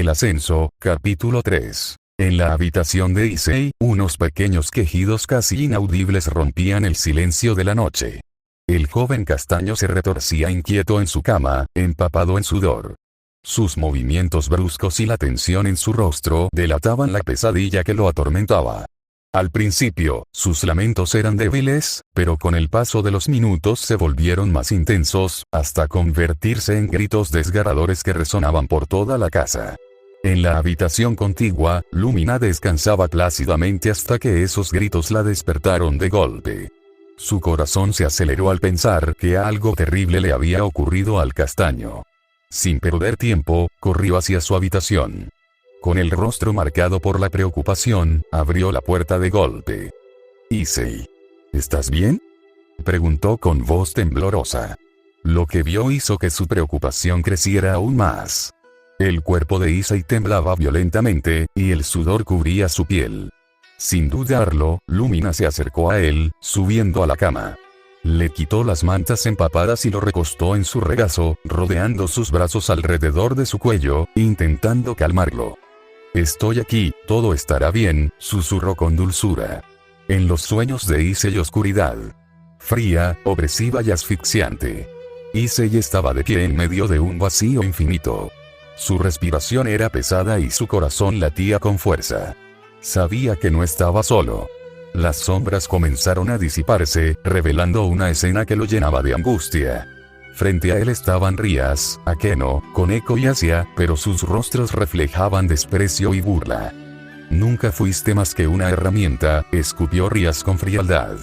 El ascenso, capítulo 3. En la habitación de Issei, unos pequeños quejidos casi inaudibles rompían el silencio de la noche. El joven castaño se retorcía inquieto en su cama, empapado en sudor. Sus movimientos bruscos y la tensión en su rostro delataban la pesadilla que lo atormentaba. Al principio, sus lamentos eran débiles, pero con el paso de los minutos se volvieron más intensos, hasta convertirse en gritos desgarradores que resonaban por toda la casa. En la habitación contigua, Lumina descansaba plácidamente hasta que esos gritos la despertaron de golpe. Su corazón se aceleró al pensar que algo terrible le había ocurrido al castaño. Sin perder tiempo, corrió hacia su habitación. Con el rostro marcado por la preocupación, abrió la puerta de golpe. «Issei, ¿estás bien?», preguntó con voz temblorosa. Lo que vio hizo que su preocupación creciera aún más. El cuerpo de Issei temblaba violentamente, y el sudor cubría su piel. Sin dudarlo, Lumina se acercó a él, subiendo a la cama. Le quitó las mantas empapadas y lo recostó en su regazo, rodeando sus brazos alrededor de su cuello, intentando calmarlo. «Estoy aquí, todo estará bien», susurró con dulzura. En los sueños de Issei oscuridad. Fría, opresiva y asfixiante. Issei estaba de pie en medio de un vacío infinito. Su respiración era pesada y su corazón latía con fuerza. Sabía que no estaba solo. Las sombras comenzaron a disiparse, revelando una escena que lo llenaba de angustia. Frente a él estaban Rías, Akeno, Koneko y Asia, pero sus rostros reflejaban desprecio y burla. «Nunca fuiste más que una herramienta», escupió Rías con frialdad.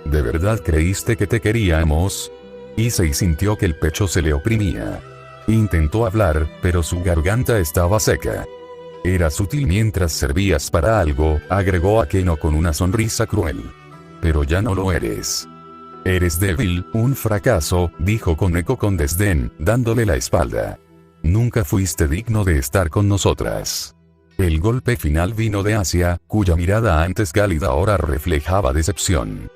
«¿De verdad creíste que te queríamos?». Issei sintió que el pecho se le oprimía. Intentó hablar, pero su garganta estaba seca. «Era sutil mientras servías para algo», agregó Akeno con una sonrisa cruel. «Pero ya no lo eres». «Eres débil, un fracaso», dijo Koneko con desdén, dándole la espalda. «Nunca fuiste digno de estar con nosotras». El golpe final vino de Asia, cuya mirada antes cálida ahora reflejaba decepción.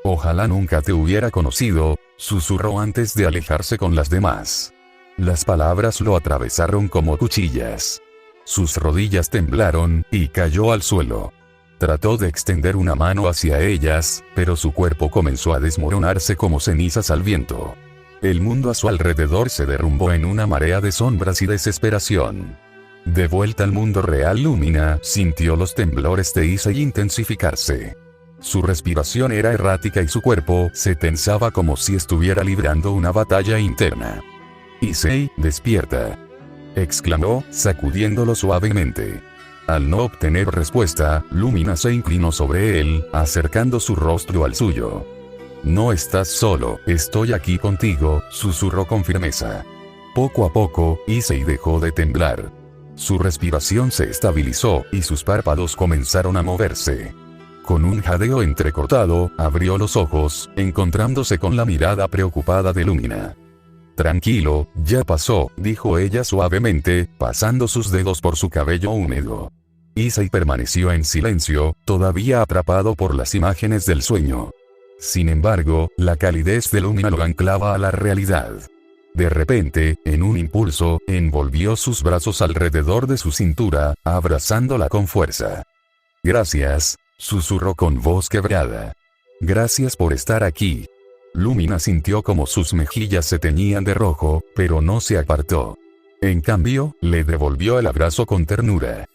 «Ojalá nunca te hubiera conocido», susurró antes de alejarse con las demás. Las palabras lo atravesaron como cuchillas. Sus rodillas temblaron, y cayó al suelo. Trató de extender una mano hacia ellas, pero su cuerpo comenzó a desmoronarse como cenizas al viento. El mundo a su alrededor se derrumbó en una marea de sombras y desesperación. De vuelta al mundo real, Lumina sintió los temblores de Issei intensificarse. Su respiración era errática y su cuerpo se tensaba como si estuviera librando una batalla interna. «Issei, despierta», exclamó, sacudiéndolo suavemente. Al no obtener respuesta, Lumina se inclinó sobre él, acercando su rostro al suyo. «No estás solo, estoy aquí contigo», susurró con firmeza. Poco a poco, Issei dejó de temblar. Su respiración se estabilizó, y sus párpados comenzaron a moverse. Con un jadeo entrecortado, abrió los ojos, encontrándose con la mirada preocupada de Lumina. «Tranquilo, ya pasó», dijo ella suavemente, pasando sus dedos por su cabello húmedo. Issei permaneció en silencio, todavía atrapado por las imágenes del sueño. Sin embargo, la calidez de Lumina lo anclaba a la realidad. De repente, en un impulso, envolvió sus brazos alrededor de su cintura, abrazándola con fuerza. «Gracias», susurró con voz quebrada. «Gracias por estar aquí». Lumina sintió como sus mejillas se teñían de rojo, pero no se apartó. En cambio, le devolvió el abrazo con ternura.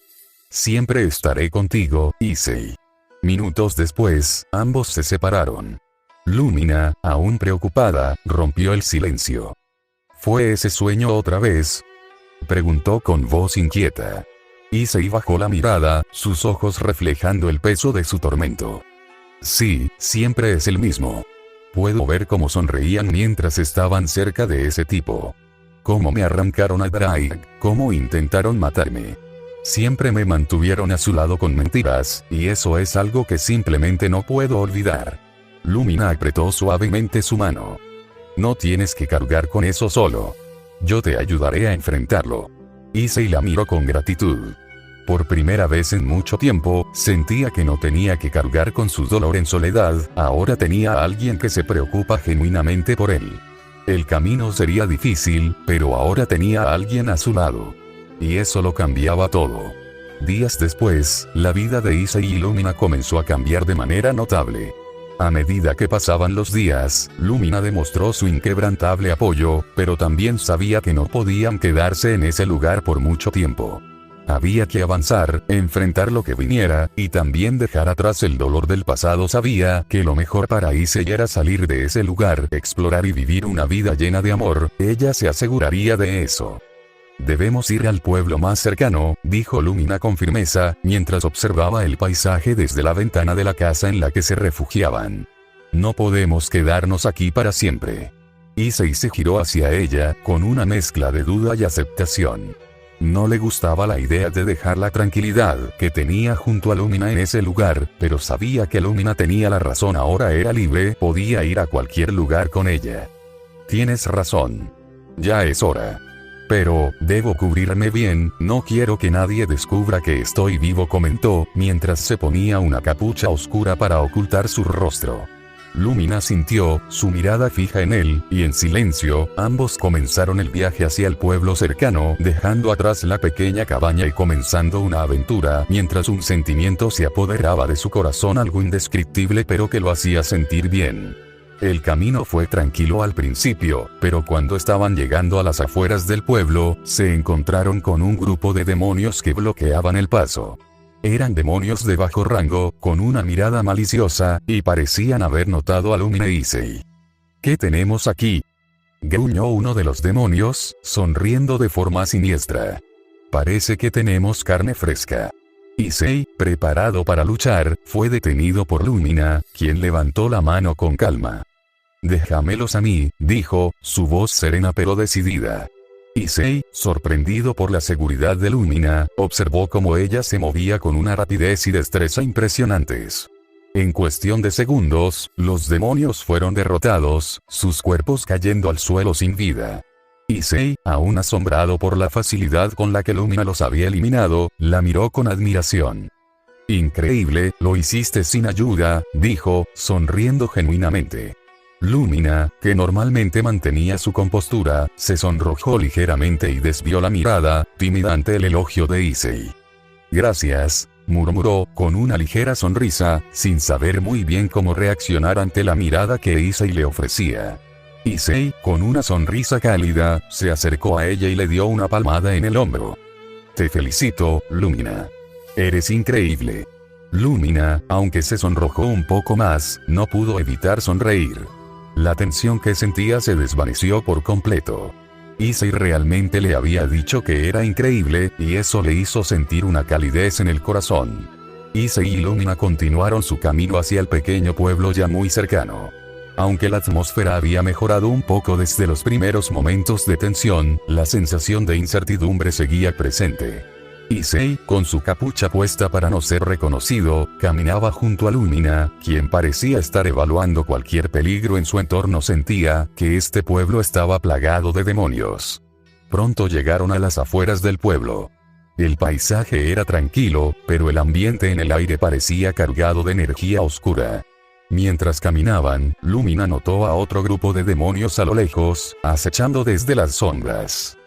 «Siempre estaré contigo, Issei». Minutos después, ambos se separaron. Lumina, aún preocupada, rompió el silencio. «¿Fue ese sueño otra vez?», preguntó con voz inquieta. Issei bajó la mirada, sus ojos reflejando el peso de su tormento. «Sí, siempre es el mismo. Puedo ver cómo sonreían mientras estaban cerca de ese tipo. Cómo me arrancaron a Drake, cómo intentaron matarme. Siempre me mantuvieron a su lado con mentiras, y eso es algo que simplemente no puedo olvidar». Lumina apretó suavemente su mano. «No tienes que cargar con eso solo. Yo te ayudaré a enfrentarlo». Issei la miró con gratitud. Por primera vez en mucho tiempo, sentía que no tenía que cargar con su dolor en soledad, ahora tenía a alguien que se preocupa genuinamente por él. El camino sería difícil, pero ahora tenía a alguien a su lado. Y eso lo cambiaba todo. Días después, la vida de Issei y Lumina comenzó a cambiar de manera notable. A medida que pasaban los días, Lumina demostró su inquebrantable apoyo, pero también sabía que no podían quedarse en ese lugar por mucho tiempo. Había que avanzar, enfrentar lo que viniera, y también dejar atrás el dolor del pasado. Sabía que lo mejor para Issei era salir de ese lugar, explorar y vivir una vida llena de amor. Ella se aseguraría de eso. Debemos ir al pueblo más cercano, dijo Lumina con firmeza, mientras observaba el paisaje desde la ventana de la casa en la que se refugiaban. No podemos quedarnos aquí para siempre. Issei se giró hacia ella, con una mezcla de duda y aceptación. No le gustaba la idea de dejar la tranquilidad que tenía junto a Lumina en ese lugar, pero sabía que Lumina tenía la razón. Ahora era libre, podía ir a cualquier lugar con ella. Tienes razón. Ya es hora. Pero, debo cubrirme bien, no quiero que nadie descubra que estoy vivo, comentó, mientras se ponía una capucha oscura para ocultar su rostro. Lumina sintió su mirada fija en él, y en silencio, ambos comenzaron el viaje hacia el pueblo cercano, dejando atrás la pequeña cabaña y comenzando una aventura, mientras un sentimiento se apoderaba de su corazón, algo indescriptible pero que lo hacía sentir bien. El camino fue tranquilo al principio, pero cuando estaban llegando a las afueras del pueblo, se encontraron con un grupo de demonios que bloqueaban el paso. Eran demonios de bajo rango, con una mirada maliciosa, y parecían haber notado a Lumina y Issei. ¿Qué tenemos aquí?, gruñó uno de los demonios, sonriendo de forma siniestra. Parece que tenemos carne fresca. Issei, preparado para luchar, fue detenido por Lumina, quien levantó la mano con calma. Déjamelos a mí, dijo, su voz serena pero decidida. Issei, sorprendido por la seguridad de Lumina, observó cómo ella se movía con una rapidez y destreza impresionantes. En cuestión de segundos, los demonios fueron derrotados, sus cuerpos cayendo al suelo sin vida. Issei, aún asombrado por la facilidad con la que Lumina los había eliminado, la miró con admiración. Increíble, lo hiciste sin ayuda, dijo, sonriendo genuinamente. Lumina, que normalmente mantenía su compostura, se sonrojó ligeramente y desvió la mirada, tímida ante el elogio de Issei. Gracias, murmuró, con una ligera sonrisa, sin saber muy bien cómo reaccionar ante la mirada que Issei le ofrecía. Issei, con una sonrisa cálida, se acercó a ella y le dio una palmada en el hombro. Te felicito, Lumina. Eres increíble. Lumina, aunque se sonrojó un poco más, no pudo evitar sonreír. La tensión que sentía se desvaneció por completo. Issei realmente le había dicho que era increíble, y eso le hizo sentir una calidez en el corazón. Issei y Lumina continuaron su camino hacia el pequeño pueblo ya muy cercano. Aunque la atmósfera había mejorado un poco desde los primeros momentos de tensión, la sensación de incertidumbre seguía presente. Issei, con su capucha puesta para no ser reconocido, caminaba junto a Lumina, quien parecía estar evaluando cualquier peligro en su entorno. Sentía que este pueblo estaba plagado de demonios. Pronto llegaron a las afueras del pueblo. El paisaje era tranquilo, pero el ambiente en el aire parecía cargado de energía oscura. Mientras caminaban, Lumina notó a otro grupo de demonios a lo lejos, acechando desde las sombras.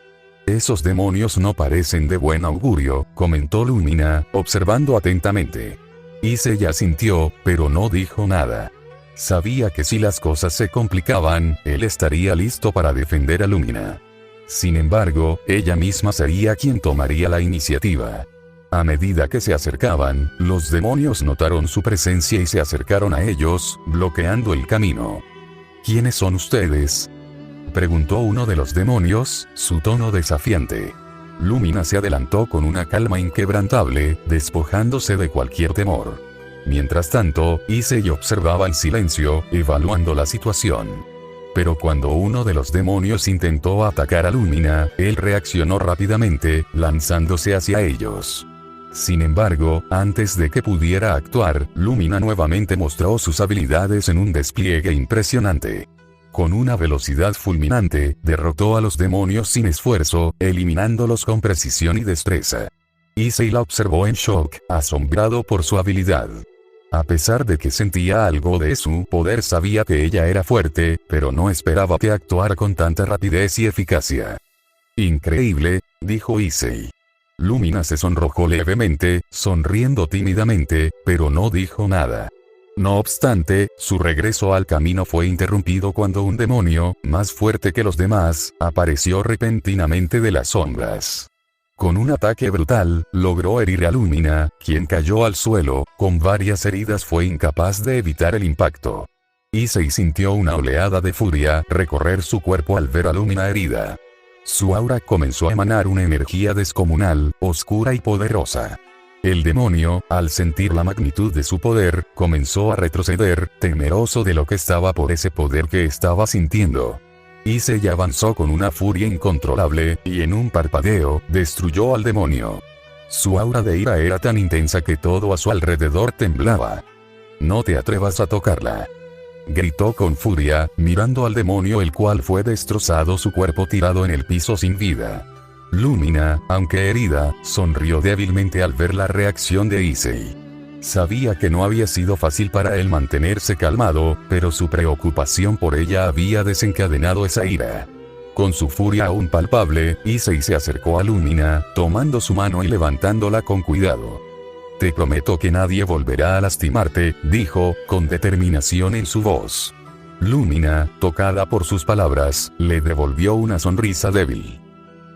Esos demonios no parecen de buen augurio, comentó Lumina, observando atentamente. Issei asintió, pero no dijo nada. Sabía que si las cosas se complicaban, él estaría listo para defender a Lumina. Sin embargo, ella misma sería quien tomaría la iniciativa. A medida que se acercaban, los demonios notaron su presencia y se acercaron a ellos, bloqueando el camino. ¿Quiénes son ustedes?, preguntó uno de los demonios, su tono desafiante. Lumina se adelantó con una calma inquebrantable, despojándose de cualquier temor. Mientras tanto, Issei observaba en silencio, evaluando la situación. Pero cuando uno de los demonios intentó atacar a Lumina, él reaccionó rápidamente, lanzándose hacia ellos. Sin embargo, antes de que pudiera actuar, Lumina nuevamente mostró sus habilidades en un despliegue impresionante. Con una velocidad fulminante, derrotó a los demonios sin esfuerzo, eliminándolos con precisión y destreza. Issei la observó en shock, asombrado por su habilidad. A pesar de que sentía algo de su poder, sabía que ella era fuerte, pero no esperaba que actuara con tanta rapidez y eficacia. Increíble, dijo Issei. Lumina se sonrojó levemente, sonriendo tímidamente, pero no dijo nada. No obstante, su regreso al camino fue interrumpido cuando un demonio, más fuerte que los demás, apareció repentinamente de las sombras. Con un ataque brutal, logró herir a Lumina, quien cayó al suelo, con varias heridas fue incapaz de evitar el impacto. Issei sintió una oleada de furia recorrer su cuerpo al ver a Lumina herida. Su aura comenzó a emanar una energía descomunal, oscura y poderosa. El demonio, al sentir la magnitud de su poder, comenzó a retroceder, temeroso de lo que estaba por ese poder que estaba sintiendo. Issei avanzó con una furia incontrolable, y en un parpadeo, destruyó al demonio. Su aura de ira era tan intensa que todo a su alrededor temblaba. «No te atrevas a tocarla», gritó con furia, mirando al demonio, el cual fue destrozado, su cuerpo tirado en el piso sin vida. Lumina, aunque herida, sonrió débilmente al ver la reacción de Issei. Sabía que no había sido fácil para él mantenerse calmado, pero su preocupación por ella había desencadenado esa ira. Con su furia aún palpable, Issei se acercó a Lumina, tomando su mano y levantándola con cuidado. «Te prometo que nadie volverá a lastimarte», dijo, con determinación en su voz. Lumina, tocada por sus palabras, le devolvió una sonrisa débil.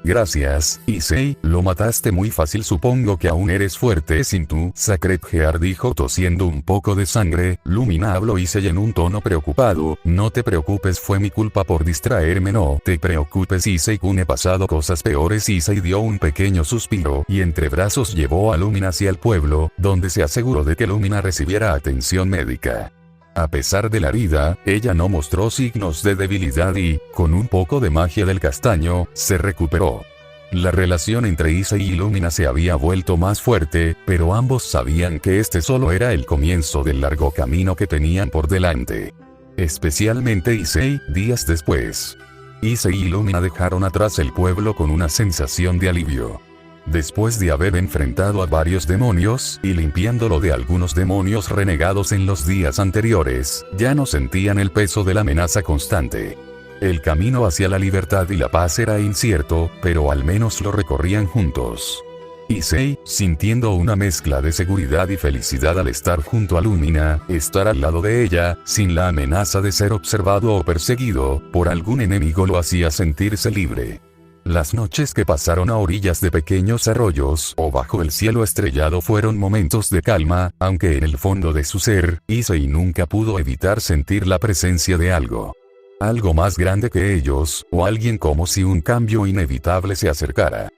«Gracias, Issei, lo mataste muy fácil, supongo que aún eres fuerte sin tu Sacred Heart», dijo tosiendo un poco de sangre. Lumina habló Issei en un tono preocupado. «No te preocupes, fue mi culpa por distraerme». «No te preocupes, Issei-kun, he pasado cosas peores». Issei dio un pequeño suspiro y entre brazos llevó a Lumina hacia el pueblo, donde se aseguró de que Lumina recibiera atención médica. A pesar de la herida, ella no mostró signos de debilidad y, con un poco de magia del castaño, se recuperó. La relación entre Issei y Lumina se había vuelto más fuerte, pero ambos sabían que este solo era el comienzo del largo camino que tenían por delante. Especialmente Issei, días después. Issei y Lumina dejaron atrás el pueblo con una sensación de alivio. Después de haber enfrentado a varios demonios, y limpiándolo de algunos demonios renegados en los días anteriores, ya no sentían el peso de la amenaza constante. El camino hacia la libertad y la paz era incierto, pero al menos lo recorrían juntos. Issei, sintiendo una mezcla de seguridad y felicidad al estar junto a Lumina, estar al lado de ella, sin la amenaza de ser observado o perseguido por algún enemigo, lo hacía sentirse libre. Las noches que pasaron a orillas de pequeños arroyos o bajo el cielo estrellado fueron momentos de calma, aunque en el fondo de su ser, Issei nunca pudo evitar sentir la presencia de algo. Algo más grande que ellos, o alguien como si un cambio inevitable se acercara.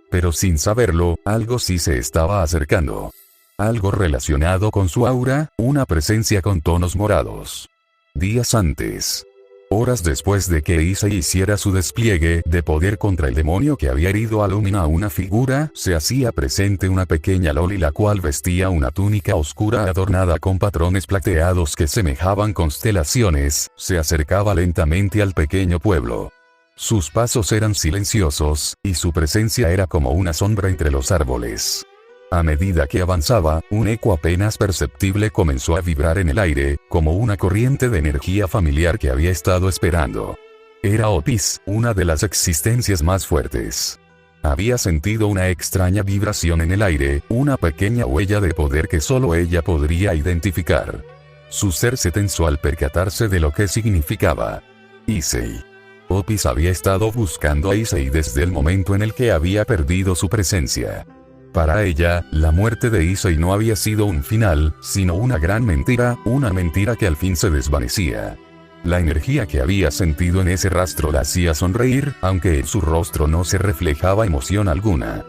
Pero sin saberlo, algo sí se estaba acercando. Algo relacionado con su aura, una presencia con tonos morados. Días antes. Horas después de que Issei hiciera su despliegue de poder contra el demonio que había herido a Lumina, una figura se hacía presente, una pequeña Loli, la cual vestía una túnica oscura adornada con patrones plateados que semejaban constelaciones, se acercaba lentamente al pequeño pueblo. Sus pasos eran silenciosos, y su presencia era como una sombra entre los árboles. A medida que avanzaba, un eco apenas perceptible comenzó a vibrar en el aire, como una corriente de energía familiar que había estado esperando. Era Opis, una de las existencias más fuertes. Había sentido una extraña vibración en el aire, una pequeña huella de poder que solo ella podría identificar. Su ser se tensó al percatarse de lo que significaba. Issei. Opis había estado buscando a Issei desde el momento en el que había perdido su presencia. Para ella, la muerte de Issei no había sido un final, sino una gran mentira, una mentira que al fin se desvanecía. La energía que había sentido en ese rastro la hacía sonreír, aunque en su rostro no se reflejaba emoción alguna.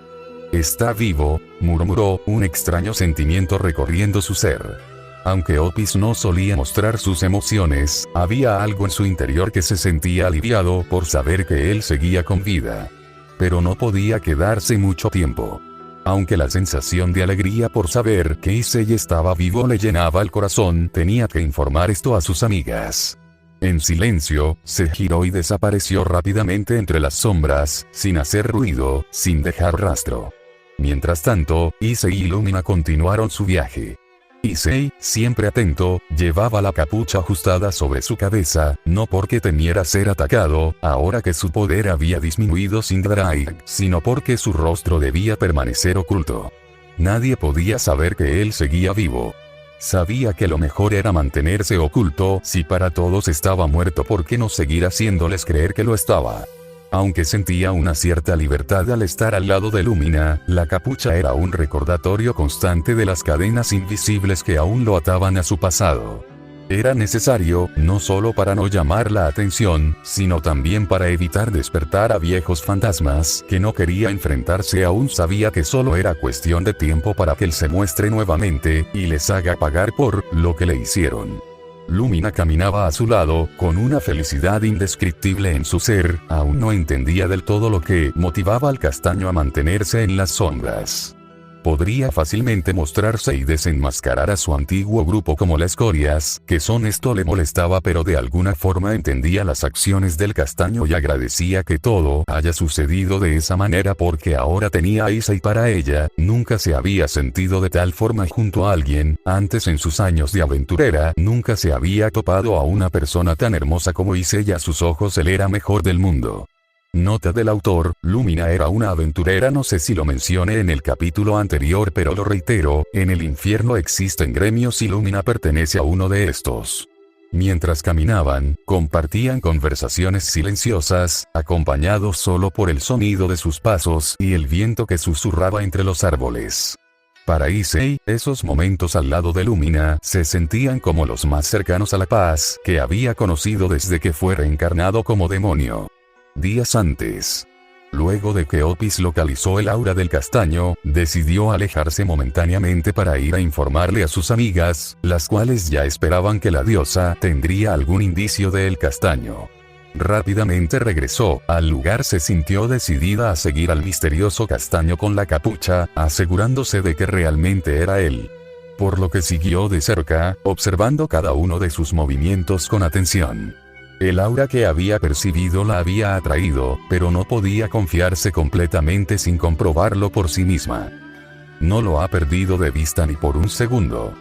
«Está vivo», murmuró, un extraño sentimiento recorriendo su ser. Aunque Opis no solía mostrar sus emociones, había algo en su interior que se sentía aliviado por saber que él seguía con vida. Pero no podía quedarse mucho tiempo. Aunque la sensación de alegría por saber que Issei estaba vivo le llenaba el corazón, tenía que informar esto a sus amigas. En silencio, se giró y desapareció rápidamente entre las sombras, sin hacer ruido, sin dejar rastro. Mientras tanto, Issei y Lumina continuaron su viaje. Issei, siempre atento, llevaba la capucha ajustada sobre su cabeza, no porque temiera ser atacado, ahora que su poder había disminuido sin Drake, sino porque su rostro debía permanecer oculto. Nadie podía saber que él seguía vivo. Sabía que lo mejor era mantenerse oculto. Si para todos estaba muerto, ¿por qué no seguir haciéndoles creer que lo estaba? Aunque sentía una cierta libertad al estar al lado de Lumina, la capucha era un recordatorio constante de las cadenas invisibles que aún lo ataban a su pasado. Era necesario, no solo para no llamar la atención, sino también para evitar despertar a viejos fantasmas que no quería enfrentarse. Aún sabía que solo era cuestión de tiempo para que él se muestre nuevamente, y les haga pagar por lo que le hicieron. Lumina caminaba a su lado, con una felicidad indescriptible en su ser. Aún no entendía del todo lo que motivaba al castaño a mantenerse en las sombras. Podría fácilmente mostrarse y desenmascarar a su antiguo grupo como las escorias, que son. Esto le molestaba, pero de alguna forma entendía las acciones del castaño y agradecía que todo haya sucedido de esa manera, porque ahora tenía a Issei para ella. Nunca se había sentido de tal forma junto a alguien. Antes, en sus años de aventurera, nunca se había topado a una persona tan hermosa como Issei. A sus ojos él era mejor del mundo. Nota del autor: Lumina era una aventurera. No sé si lo mencioné en el capítulo anterior, pero lo reitero, en el infierno existen gremios y Lumina pertenece a uno de estos. Mientras caminaban, compartían conversaciones silenciosas, acompañados solo por el sonido de sus pasos y el viento que susurraba entre los árboles. Para Issei, esos momentos al lado de Lumina se sentían como los más cercanos a la paz que había conocido desde que fue reencarnado como demonio. Días antes, luego de que Opis localizó el aura del castaño, decidió alejarse momentáneamente para ir a informarle a sus amigas, las cuales ya esperaban que la diosa tendría algún indicio de el castaño. Rápidamente regresó al lugar. Se sintió decidida a seguir al misterioso castaño con la capucha, asegurándose de que realmente era él. Por lo que siguió de cerca, observando cada uno de sus movimientos con atención. El aura que había percibido la había atraído, pero no podía confiarse completamente sin comprobarlo por sí misma. No lo ha perdido de vista ni por un segundo.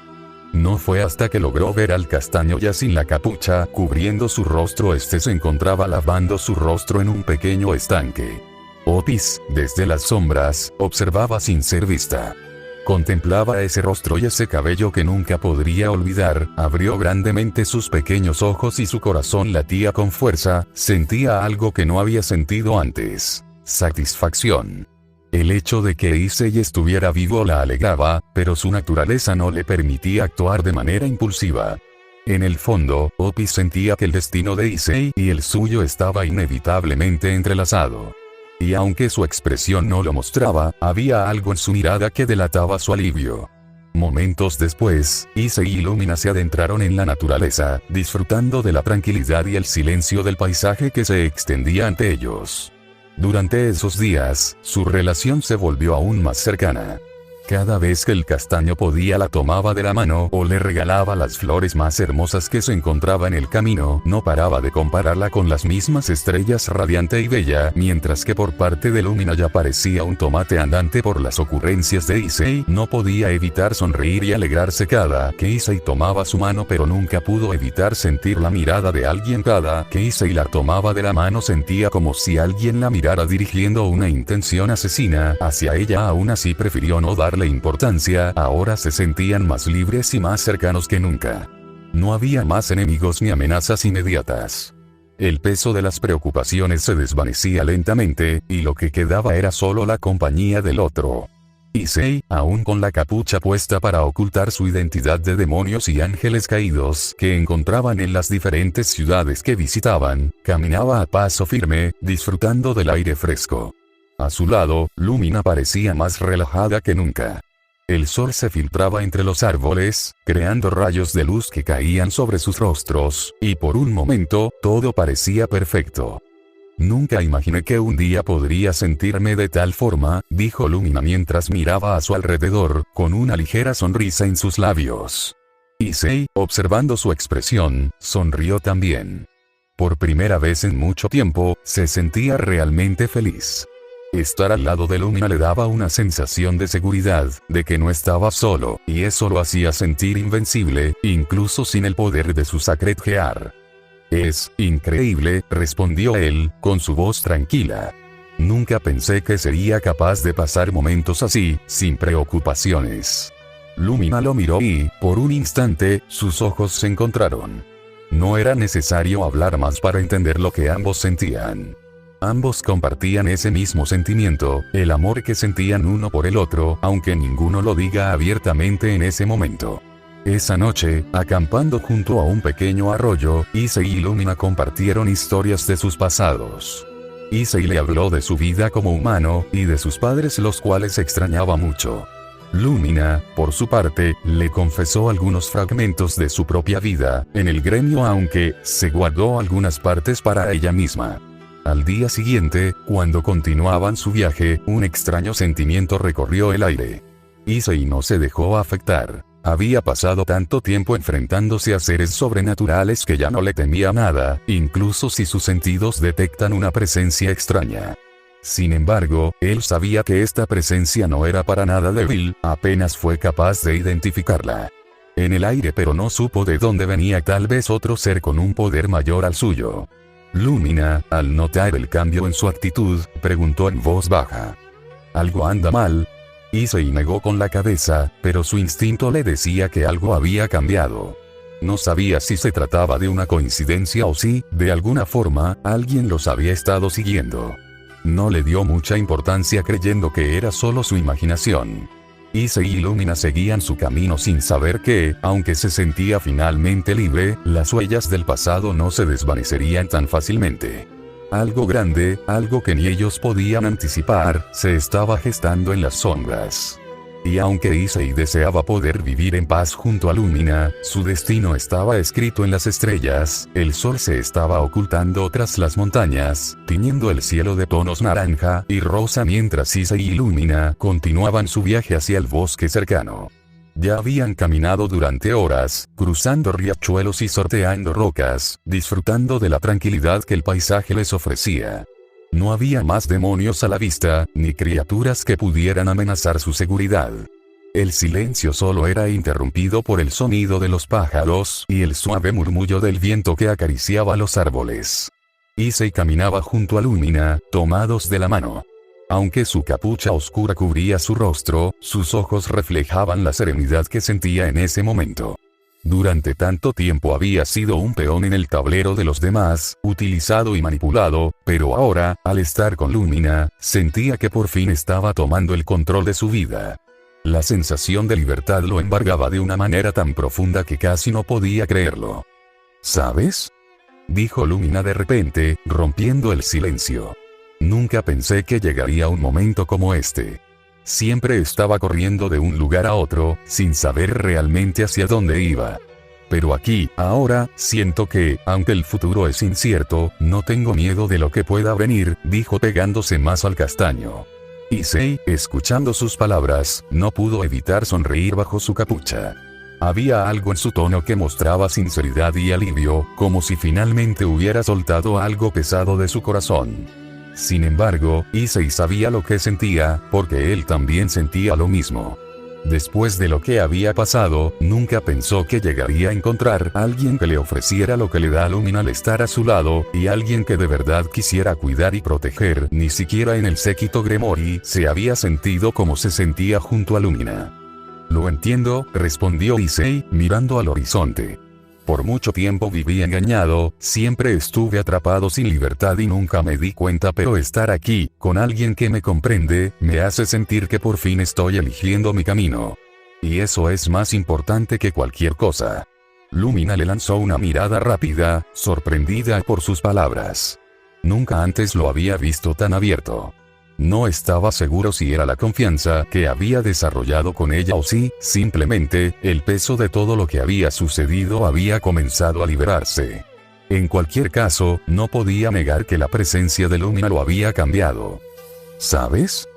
No fue hasta que logró ver al castaño ya sin la capucha, cubriendo su rostro. Este se encontraba lavando su rostro en un pequeño estanque. Opis, desde las sombras, observaba sin ser vista. Contemplaba ese rostro y ese cabello que nunca podría olvidar. Abrió grandemente sus pequeños ojos y su corazón latía con fuerza. Sentía algo que no había sentido antes: satisfacción. El hecho de que Issei estuviera vivo la alegraba, pero su naturaleza no le permitía actuar de manera impulsiva. En el fondo, Opis sentía que el destino de Issei y el suyo estaba inevitablemente entrelazado. Y aunque su expresión no lo mostraba, había algo en su mirada que delataba su alivio. Momentos después, Issei y Lumina se adentraron en la naturaleza, disfrutando de la tranquilidad y el silencio del paisaje que se extendía ante ellos. Durante esos días, su relación se volvió aún más cercana. Cada vez que el castaño podía la tomaba de la mano o le regalaba las flores más hermosas que se encontraba en el camino. No paraba de compararla con las mismas estrellas, radiante y bella, mientras que por parte de Lumina ya parecía un tomate andante por las ocurrencias de Issei. No podía evitar sonreír y alegrarse cada que Issei tomaba su mano, pero nunca pudo evitar sentir la mirada de alguien. Cada que Issei la tomaba de la mano sentía como si alguien la mirara dirigiendo una intención asesina hacia ella. Aún así prefirió no darle importancia. Ahora se sentían más libres y más cercanos que nunca. No había más enemigos ni amenazas inmediatas. El peso de las preocupaciones se desvanecía lentamente, y lo que quedaba era solo la compañía del otro. Issei, aún con la capucha puesta para ocultar su identidad de demonios y ángeles caídos que encontraban en las diferentes ciudades que visitaban, caminaba a paso firme, disfrutando del aire fresco. A su lado, Lumina parecía más relajada que nunca. El sol se filtraba entre los árboles, creando rayos de luz que caían sobre sus rostros, y por un momento, todo parecía perfecto. Nunca imaginé que un día podría sentirme de tal forma, dijo Lumina mientras miraba a su alrededor, con una ligera sonrisa en sus labios. Issei, observando su expresión, sonrió también. Por primera vez en mucho tiempo, se sentía realmente feliz. Estar al lado de Lumina le daba una sensación de seguridad, de que no estaba solo, y eso lo hacía sentir invencible, incluso sin el poder de su Sacred Gear. Es increíble, respondió él, con su voz tranquila. Nunca pensé que sería capaz de pasar momentos así, sin preocupaciones. Lumina lo miró y, por un instante, sus ojos se encontraron. No era necesario hablar más para entender lo que ambos sentían. Ambos compartían ese mismo sentimiento, el amor que sentían uno por el otro, aunque ninguno lo diga abiertamente en ese momento. Esa noche, acampando junto a un pequeño arroyo, Issei y Lumina compartieron historias de sus pasados. Issei le habló de su vida como humano, y de sus padres los cuales extrañaba mucho. Lumina, por su parte, le confesó algunos fragmentos de su propia vida, en el gremio aunque, se guardó algunas partes para ella misma. Al día siguiente, cuando continuaban su viaje, un extraño sentimiento recorrió el aire. Issei no se dejó afectar. Había pasado tanto tiempo enfrentándose a seres sobrenaturales que ya no le temía nada, incluso si sus sentidos detectan una presencia extraña. Sin embargo, él sabía que esta presencia no era para nada débil, apenas fue capaz de identificarla. En el aire, pero no supo de dónde venía, tal vez otro ser con un poder mayor al suyo. Lumina, al notar el cambio en su actitud, preguntó en voz baja. ¿Algo anda mal? Issei negó con la cabeza, pero su instinto le decía que algo había cambiado. No sabía si se trataba de una coincidencia o si, de alguna forma, alguien los había estado siguiendo. No le dio mucha importancia creyendo que era solo su imaginación. Issei y Lumina seguían su camino sin saber que, aunque se sentía finalmente libre, las huellas del pasado no se desvanecerían tan fácilmente. Algo grande, algo que ni ellos podían anticipar, se estaba gestando en las sombras. Y aunque Issei deseaba poder vivir en paz junto a Lumina, su destino estaba escrito en las estrellas, el sol se estaba ocultando tras las montañas, tiñendo el cielo de tonos naranja y rosa mientras Issei y Lumina continuaban su viaje hacia el bosque cercano. Ya habían caminado durante horas, cruzando riachuelos y sorteando rocas, disfrutando de la tranquilidad que el paisaje les ofrecía. No había más demonios a la vista, ni criaturas que pudieran amenazar su seguridad. El silencio solo era interrumpido por el sonido de los pájaros y el suave murmullo del viento que acariciaba los árboles. Issei caminaba junto a Lumina, tomados de la mano. Aunque su capucha oscura cubría su rostro, sus ojos reflejaban la serenidad que sentía en ese momento. Durante tanto tiempo había sido un peón en el tablero de los demás, utilizado y manipulado, pero ahora, al estar con Lumina, sentía que por fin estaba tomando el control de su vida. La sensación de libertad lo embargaba de una manera tan profunda que casi no podía creerlo. ¿Sabes?, dijo Lumina de repente, rompiendo el silencio. Nunca pensé que llegaría un momento como este. Siempre estaba corriendo de un lugar a otro, sin saber realmente hacia dónde iba. Pero aquí, ahora, siento que, aunque el futuro es incierto, no tengo miedo de lo que pueda venir, dijo pegándose más al castaño. Issei, escuchando sus palabras, no pudo evitar sonreír bajo su capucha. Había algo en su tono que mostraba sinceridad y alivio, como si finalmente hubiera soltado algo pesado de su corazón. Sin embargo, Issei sabía lo que sentía, porque él también sentía lo mismo. Después de lo que había pasado, nunca pensó que llegaría a encontrar a alguien que le ofreciera lo que le da a Lumina al estar a su lado, y alguien que de verdad quisiera cuidar y proteger. Ni siquiera en el séquito Gremori se había sentido como se sentía junto a Lumina. Lo entiendo, respondió Issei, mirando al horizonte. Por mucho tiempo viví engañado, siempre estuve atrapado sin libertad y nunca me di cuenta, pero estar aquí, con alguien que me comprende, me hace sentir que por fin estoy eligiendo mi camino. Y eso es más importante que cualquier cosa. Lumina le lanzó una mirada rápida, sorprendida por sus palabras. Nunca antes lo había visto tan abierto. No estaba seguro si era la confianza que había desarrollado con ella o si, simplemente, el peso de todo lo que había sucedido había comenzado a liberarse. En cualquier caso, no podía negar que la presencia de Lumina lo había cambiado. ¿Sabes?,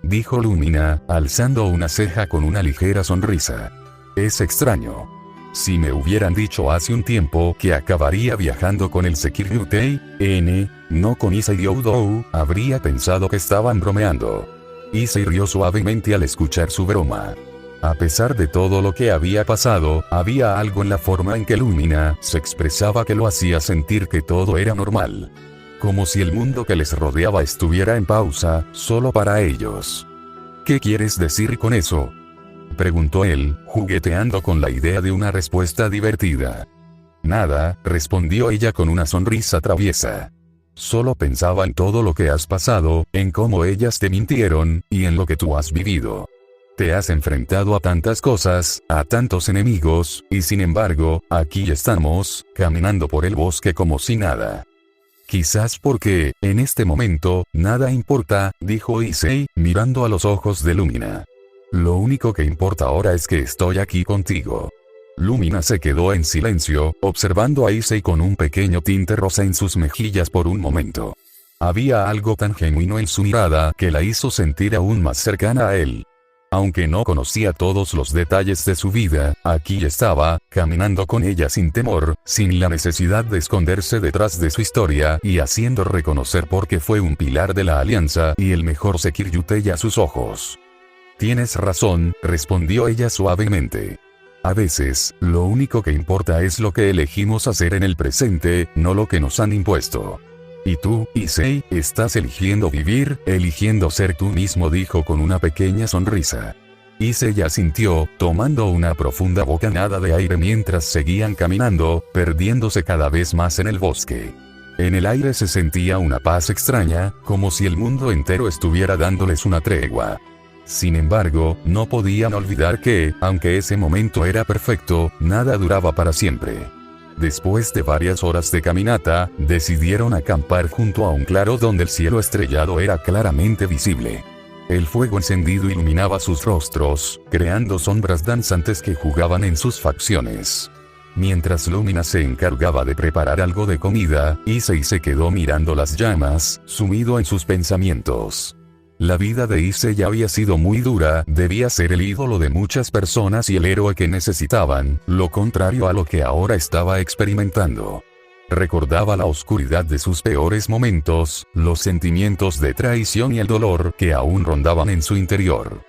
dijo Lumina, alzando una ceja con una ligera sonrisa. Es extraño. Si me hubieran dicho hace un tiempo que acabaría viajando con el Security N, no con Issei Oudou, habría pensado que estaban bromeando. Issei rió suavemente al escuchar su broma. A pesar de todo lo que había pasado, había algo en la forma en que Lumina se expresaba que lo hacía sentir que todo era normal. Como si el mundo que les rodeaba estuviera en pausa, solo para ellos. ¿Qué quieres decir con eso?, preguntó él, jugueteando con la idea de una respuesta divertida. Nada, respondió ella con una sonrisa traviesa. Solo pensaba en todo lo que has pasado, en cómo ellas te mintieron, y en lo que tú has vivido. Te has enfrentado a tantas cosas, a tantos enemigos, y sin embargo, aquí estamos, caminando por el bosque como si nada. Quizás porque, en este momento, nada importa, dijo Issei, mirando a los ojos de Lumina. Lo único que importa ahora es que estoy aquí contigo. Lumina se quedó en silencio, observando a Issei con un pequeño tinte rosa en sus mejillas por un momento. Había algo tan genuino en su mirada que la hizo sentir aún más cercana a él. Aunque no conocía todos los detalles de su vida, aquí estaba, caminando con ella sin temor, sin la necesidad de esconderse detrás de su historia y haciendo reconocer por qué fue un pilar de la alianza y el mejor Security a sus ojos. Tienes razón, respondió ella suavemente. A veces, lo único que importa es lo que elegimos hacer en el presente, no lo que nos han impuesto. Y tú, Issei, estás eligiendo vivir, eligiendo ser tú mismo, dijo con una pequeña sonrisa. Issei asintió, tomando una profunda bocanada de aire mientras seguían caminando, perdiéndose cada vez más en el bosque. En el aire se sentía una paz extraña, como si el mundo entero estuviera dándoles una tregua. Sin embargo, no podían olvidar que, aunque ese momento era perfecto, nada duraba para siempre. Después de varias horas de caminata, decidieron acampar junto a un claro donde el cielo estrellado era claramente visible. El fuego encendido iluminaba sus rostros, creando sombras danzantes que jugaban en sus facciones. Mientras Lumina se encargaba de preparar algo de comida, Issei se quedó mirando las llamas, sumido en sus pensamientos. La vida de Issei ya había sido muy dura, debía ser el ídolo de muchas personas y el héroe que necesitaban, lo contrario a lo que ahora estaba experimentando. Recordaba la oscuridad de sus peores momentos, los sentimientos de traición y el dolor que aún rondaban en su interior.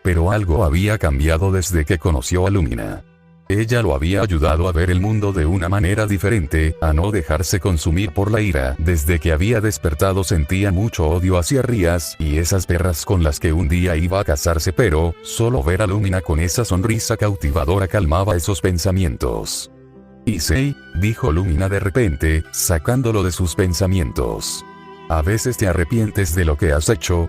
Pero algo había cambiado desde que conoció a Lumina. Ella lo había ayudado a ver el mundo de una manera diferente, a no dejarse consumir por la ira. Desde que había despertado sentía mucho odio hacia Rías y esas perras con las que un día iba a casarse, pero solo ver a Lumina con esa sonrisa cautivadora calmaba esos pensamientos. Issei, dijo Lumina de repente, sacándolo de sus pensamientos. A veces te arrepientes de lo que has hecho,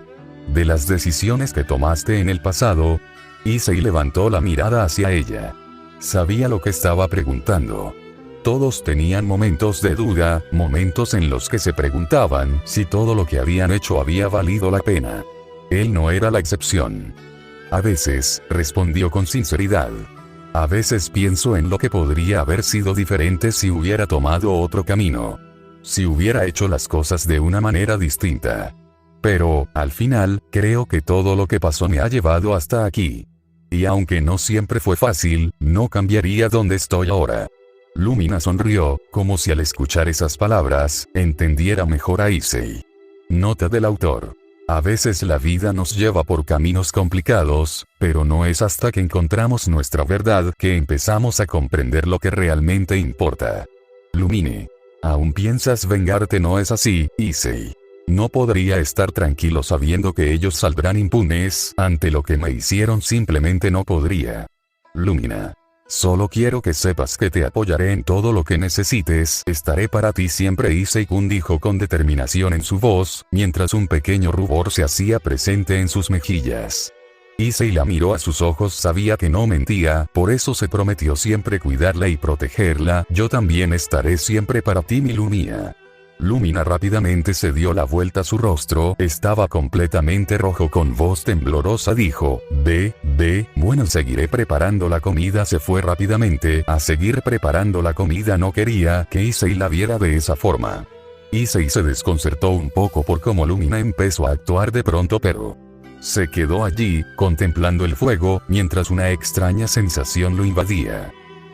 de las decisiones que tomaste en el pasado. Issei levantó la mirada hacia ella. Sabía lo que estaba preguntando. Todos tenían momentos de duda, momentos en los que se preguntaban si todo lo que habían hecho había valido la pena. Él no era la excepción. A veces, respondió con sinceridad. A veces pienso en lo que podría haber sido diferente si hubiera tomado otro camino. Si hubiera hecho las cosas de una manera distinta. Pero, al final, creo que todo lo que pasó me ha llevado hasta aquí. Y aunque no siempre fue fácil, no cambiaría donde estoy ahora. Lumina sonrió, como si al escuchar esas palabras, entendiera mejor a Issei. Nota del autor. A veces la vida nos lleva por caminos complicados, pero no es hasta que encontramos nuestra verdad que empezamos a comprender lo que realmente importa. Lumine. ¿Aún piensas vengarte? No es así, Issei. No podría estar tranquilo sabiendo que ellos saldrán impunes, ante lo que me hicieron simplemente no podría. Lumina. Solo quiero que sepas que te apoyaré en todo lo que necesites, estaré para ti siempre, Issei-kun dijo con determinación en su voz, mientras un pequeño rubor se hacía presente en sus mejillas. Issei la miró a sus ojos, sabía que no mentía, por eso se prometió siempre cuidarla y protegerla. Yo también estaré siempre para ti, mi Lumina. Lumina rápidamente se dio la vuelta, su rostro estaba completamente rojo. Con voz temblorosa dijo, ve, bueno, seguiré preparando la comida. Se fue rápidamente a seguir preparando la comida. No quería que Issei la viera de esa forma. Issei se desconcertó un poco por cómo Lumina empezó a actuar de pronto, pero se quedó allí, contemplando el fuego, mientras una extraña sensación lo invadía.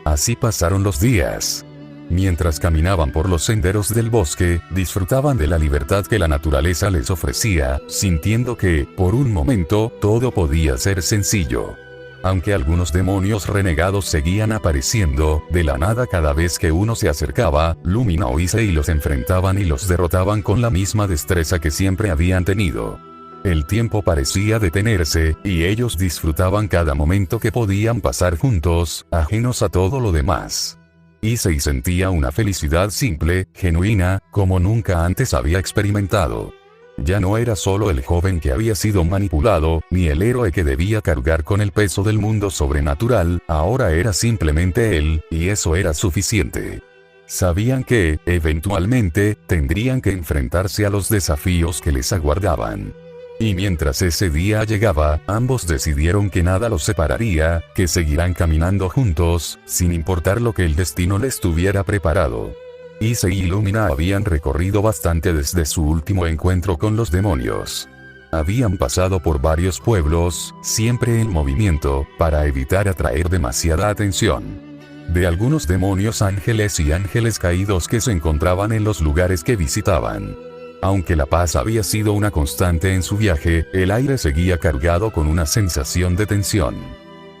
Así pasaron los días. Mientras caminaban por los senderos del bosque, disfrutaban de la libertad que la naturaleza les ofrecía, sintiendo que, por un momento, todo podía ser sencillo. Aunque algunos demonios renegados seguían apareciendo, de la nada cada vez que uno se acercaba, Lumina o Issei los enfrentaban y los derrotaban con la misma destreza que siempre habían tenido. El tiempo parecía detenerse, y ellos disfrutaban cada momento que podían pasar juntos, ajenos a todo lo demás. Issei sentía una felicidad simple, genuina, como nunca antes había experimentado. Ya no era solo el joven que había sido manipulado, ni el héroe que debía cargar con el peso del mundo sobrenatural, ahora era simplemente él, y eso era suficiente. Sabían que, eventualmente, tendrían que enfrentarse a los desafíos que les aguardaban. Y mientras ese día llegaba, ambos decidieron que nada los separaría, que seguirán caminando juntos, sin importar lo que el destino les tuviera preparado. Issei y Lumina habían recorrido bastante desde su último encuentro con los demonios. Habían pasado por varios pueblos, siempre en movimiento, para evitar atraer demasiada atención de algunos demonios ángeles y ángeles caídos que se encontraban en los lugares que visitaban. Aunque la paz había sido una constante en su viaje, el aire seguía cargado con una sensación de tensión.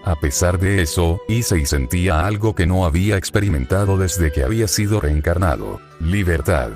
A pesar de eso, Issei sentía algo que no había experimentado desde que había sido reencarnado: libertad.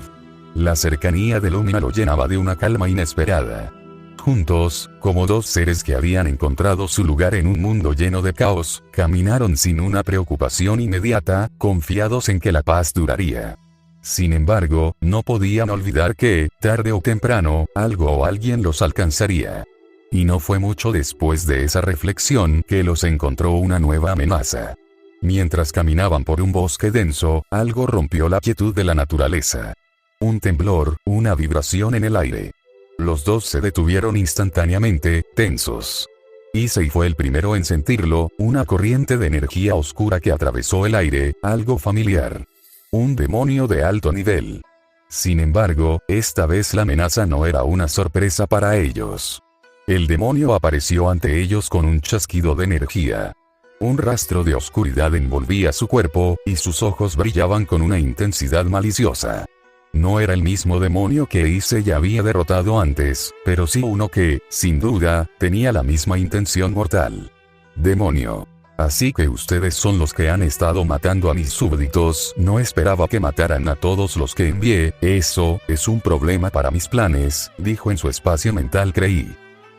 La cercanía de Lumina lo llenaba de una calma inesperada. Juntos, como dos seres que habían encontrado su lugar en un mundo lleno de caos, caminaron sin una preocupación inmediata, confiados en que la paz duraría. Sin embargo, no podían olvidar que, tarde o temprano, algo o alguien los alcanzaría. Y no fue mucho después de esa reflexión que los encontró una nueva amenaza. Mientras caminaban por un bosque denso, algo rompió la quietud de la naturaleza. Un temblor, una vibración en el aire. Los dos se detuvieron instantáneamente, tensos. Issei fue el primero en sentirlo, una corriente de energía oscura que atravesó el aire, algo familiar. Un demonio de alto nivel. Sin embargo, esta vez la amenaza no era una sorpresa para ellos. El demonio apareció ante ellos con un chasquido de energía. Un rastro de oscuridad envolvía su cuerpo, y sus ojos brillaban con una intensidad maliciosa. No era el mismo demonio que Issei ya había derrotado antes, pero sí uno que, sin duda, tenía la misma intención mortal. Demonio. Así que ustedes son los que han estado matando a mis súbditos. No esperaba que mataran a todos los que envié. Eso es un problema para mis planes, dijo en su espacio mental. Creí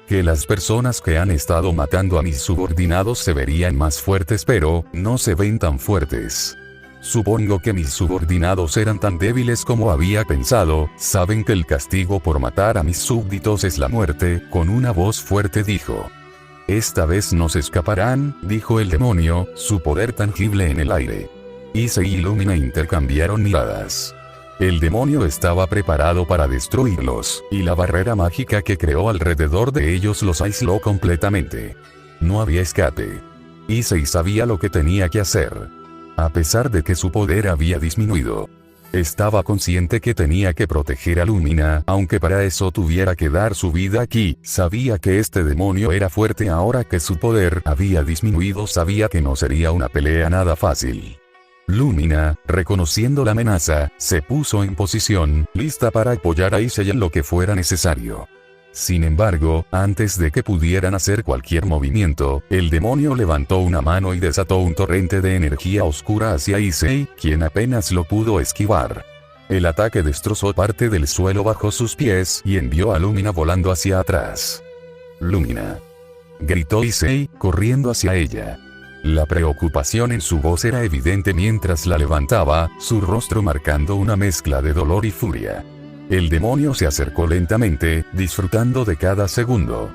que las personas que han estado matando a mis subordinados se verían más fuertes, pero no se ven tan fuertes. Supongo que mis subordinados eran tan débiles como había pensado. Saben que el castigo por matar a mis súbditos es la muerte, con una voz fuerte dijo. Esta vez no se escaparán, dijo el demonio, su poder tangible en el aire. Issei y Lumina intercambiaron miradas. El demonio estaba preparado para destruirlos, y la barrera mágica que creó alrededor de ellos los aisló completamente. No había escape. Issei sabía lo que tenía que hacer. A pesar de que su poder había disminuido, estaba consciente que tenía que proteger a Lumina, aunque para eso tuviera que dar su vida aquí. Sabía que este demonio era fuerte ahora que su poder había disminuido. Sabía que no sería una pelea nada fácil. Lumina, reconociendo la amenaza, se puso en posición, lista para apoyar a Issei en lo que fuera necesario. Sin embargo, antes de que pudieran hacer cualquier movimiento, el demonio levantó una mano y desató un torrente de energía oscura hacia Issei, quien apenas lo pudo esquivar. El ataque destrozó parte del suelo bajo sus pies y envió a Lumina volando hacia atrás. Lumina, gritó Issei, corriendo hacia ella. La preocupación en su voz era evidente mientras la levantaba, su rostro marcando una mezcla de dolor y furia. El demonio se acercó lentamente, disfrutando de cada segundo.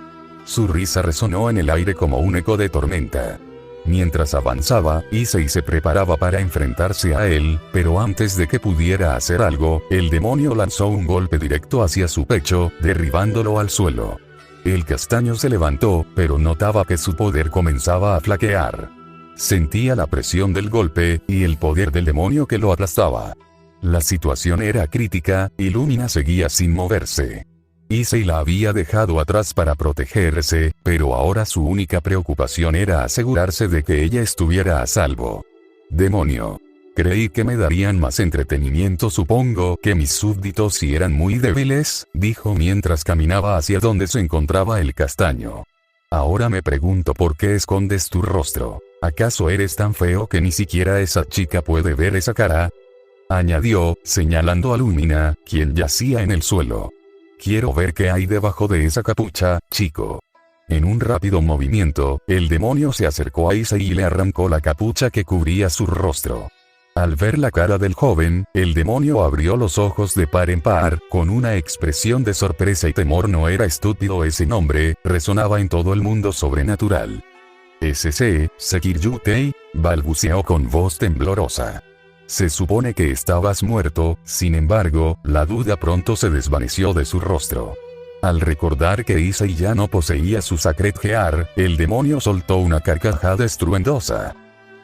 Su risa resonó en el aire como un eco de tormenta. Mientras avanzaba, Issei se preparaba para enfrentarse a él, pero antes de que pudiera hacer algo, el demonio lanzó un golpe directo hacia su pecho, derribándolo al suelo. El castaño se levantó, pero notaba que su poder comenzaba a flaquear. Sentía la presión del golpe, y el poder del demonio que lo aplastaba. La situación era crítica, y Lumina seguía sin moverse. Issei la había dejado atrás para protegerse, pero ahora su única preocupación era asegurarse de que ella estuviera a salvo. Demonio. Creí que me darían más entretenimiento. Supongo que mis súbditos si eran muy débiles, dijo mientras caminaba hacia donde se encontraba el castaño. Ahora me pregunto por qué escondes tu rostro. ¿Acaso eres tan feo que ni siquiera esa chica puede ver esa cara? Añadió, señalando a Lumina, quien yacía en el suelo. Quiero ver qué hay debajo de esa capucha, chico. En un rápido movimiento, el demonio se acercó a Issei y le arrancó la capucha que cubría su rostro. Al ver la cara del joven, el demonio abrió los ojos de par en par, con una expresión de sorpresa y temor. No era estúpido, ese nombre resonaba en todo el mundo sobrenatural. Sekiryutei, balbuceó con voz temblorosa. Se supone que estabas muerto, sin embargo, la duda pronto se desvaneció de su rostro. Al recordar que Issei ya no poseía su Sacred Gear, el demonio soltó una carcajada estruendosa.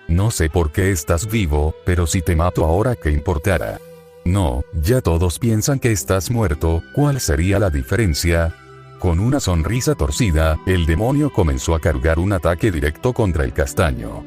No sé por qué estás vivo, pero si te mato ahora, ¿qué importará? No, ya todos piensan que estás muerto. ¿Cuál sería la diferencia? Con una sonrisa torcida, el demonio comenzó a cargar un ataque directo contra el castaño.